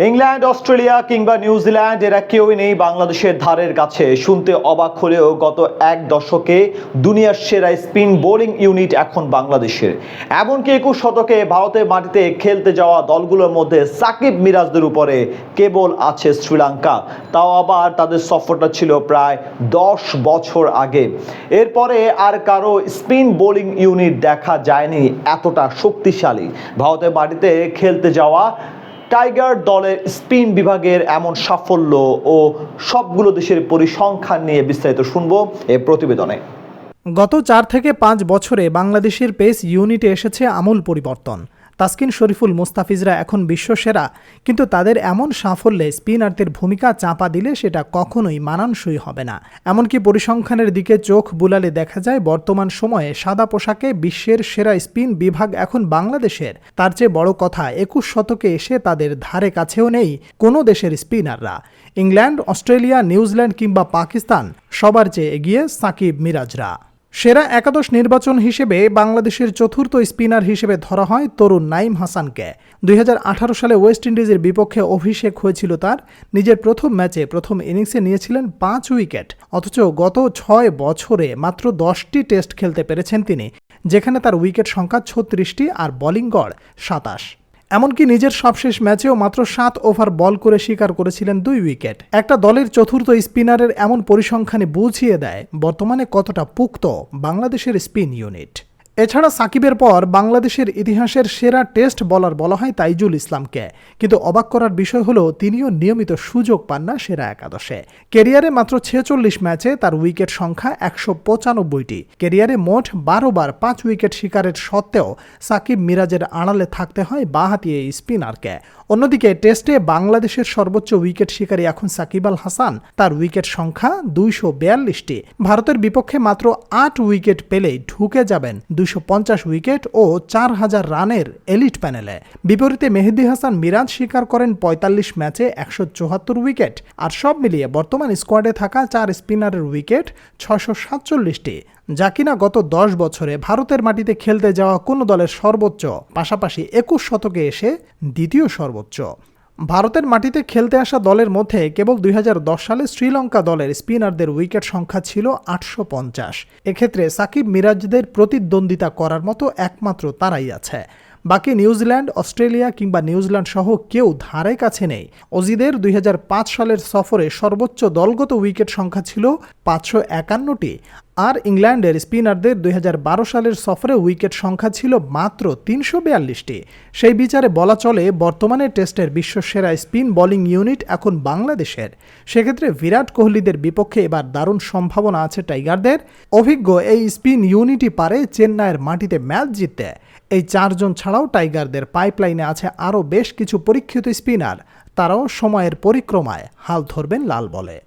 England, Australia কিংবা New Zealand এরা কেউই নেই বাংলাদেশের ধারের কাছে। শুনতে অবাক হলেও গত এক দশকে দুনিয়ার সেরা স্পিন বোলিং ইউনিট এখন বাংলাদেশের। এমনকি 21 শতকে ভারতের মাটিতে খেলতে যাওয়া দলগুলোর মধ্যে সাকিব মিরাজদের উপরে কেবল আছে শ্রীলঙ্কা, তাও আবার তাদের সফরটা ছিল প্রায় 10 বছর আগে। এরপরে আর কারো স্পিন বোলিং ইউনিট দেখা যায়নি এতটা শক্তিশালী। ভারতের মাটিতে খেলতে যাওয়া টাইগার দলের স্পিন বিভাগের এমন সাফল্য ও সবগুলো দেশের পরিসংখ্যান নিয়ে বিস্তারিত শুনবো এই প্রতিবেদনে। গত 4 থেকে 5 বছরে বাংলাদেশের পেস ইউনিটে এসেছে আমূল পরিবর্তন। তাসকিন, শরীফুল, মুস্তাফিজরা এখন বিশ্বসেরা, কিন্তু তাদের এমন সাফল্যে স্পিনারদের ভূমিকা চাপা দিলে সেটা কখনোই মানানসই হবে না। এমনকি পরিসংখ্যানের দিকে চোখ বুলালে দেখা যায় বর্তমান সময়ে সাদা পোশাকে বিশ্বের সেরা স্পিন বিভাগ এখন বাংলাদেশের। তার চেয়ে বড় কথা, 21 শতকে এসে তাদের ধারে কাছেও নেই কোনো দেশের স্পিনাররা। ইংল্যান্ড, অস্ট্রেলিয়া, নিউজিল্যান্ড কিংবা পাকিস্তান সবার চেয়ে এগিয়ে সাকিব মিরাজরা। সেরা একাদশ নির্বাচন হিসেবে বাংলাদেশের চতুর্থ স্পিনার হিসেবে ধরা হয় তরুণ নাঈম হাসানকে। 2018 সালে ওয়েস্ট ইন্ডিজের বিপক্ষে অভিষেক হয়েছিল তার। নিজের প্রথম ম্যাচে প্রথম ইনিংসে নিয়েছিলেন 5 উইকেট, অথচ গত 6 বছরে মাত্র 10টি টেস্ট খেলতে পেরেছেন তিনি, যেখানে তার উইকেট সংখ্যা 36টি আর বোলিং গড় 27। এমনকি নিজের সবশেষ ম্যাচেও মাত্র 7 ওভার বল করে শিকার করেছিলেন 2 উইকেট। একটা দলের চতুর্থ স্পিনারের এমন পরিসংখ্যানে বুঝিয়ে দেয় বর্তমানে কতটা পুক্ত বাংলাদেশের স্পিন ইউনিট। এছাড়া সাকিবের পর বাংলাদেশের ইতিহাসের সেরা টেস্ট বোলার বলা হয় তাইজুল ইসলামকে, কিন্তু অবাক করার বিষয় হলো তিনিও নিয়মিত সুযোগ পান না সেরা একাদশে। ক্যারিয়ারে মাত্র 46 ম্যাচে তার উইকেট সংখ্যা 195টি। ক্যারিয়ারে মোট 12 বার 5 উইকেট শিকারের সত্ত্বেও সাকিব মিরাজের আড়ালে থাকতে হয় বাঁহাতি এই স্পিনারকে। অন্যদিকে টেস্টে বাংলাদেশের সর্বোচ্চ উইকেট শিকারী এখন সাকিব আল হাসান, তার উইকেট সংখ্যা 242টি। ভারতের বিপক্ষে মাত্র 8 উইকেট পেলেই ঢুকে যাবেন 250 উইকেট ও 4000 রানের এলিট প্যানেলে। বিপরীতে মেহেদী হাসান মিরাজ শিকার করেন 45 ম্যাচে 174 উইকেট। আর সব মিলিয়ে বর্তমান স্কোয়াডে থাকা 4 স্পিনারের উইকেট 647টি, যা কিনা গত 10 বছরে ভারতের মাটিতে খেলতে যাওয়া কোনো দলের সর্বোচ্চ, পাশাপাশি 21 শতকে এসে দ্বিতীয় সর্বোচ্চ। ভারতের মাটিতে খেলতে আসা দলের মধ্যে কেবল 2010 সালে শ্রীলঙ্কা দলের স্পিনারদের উইকেট সংখ্যা ছিল 850। এক্ষেত্রে সাকিব মিরাজদের প্রতিদ্বন্দ্বিতা করার মতো একমাত্র তারাই আছে। বাকি নিউজিল্যান্ড, অস্ট্রেলিয়া কিংবা নিউজিল্যান্ড সহ কেউ ধারে কাছে নেই। অজিদের 2005 সালের সফরে সর্বোচ্চ দলগত উইকেট সংখ্যা ছিল 551টি, আর ইংল্যান্ডের স্পিনারদের 2012 সালের সফরে উইকেট সংখ্যা ছিল মাত্র 342টি। সেই বিচারে বলা চলে বর্তমানে টেস্টের বিশ্বসেরা স্পিন বোলিং ইউনিট এখন বাংলাদেশের। সেক্ষেত্রে বিরাট কোহলিদের বিপক্ষে এবার দারুণ সম্ভাবনা আছে টাইগারদের। অভিজ্ঞ এই স্পিন ইউনিটই পারে চেন্নাইয়ের মাটিতে ম্যাচ জিততে। এই 4 জন ছাড়াও টাইগারদের পাইপলাইনে আছে আরও বেশ কিছু পরীক্ষিত স্পিনার। তারাও সময়ের পরিক্রমায় হাল ধরবেন লাল বলে।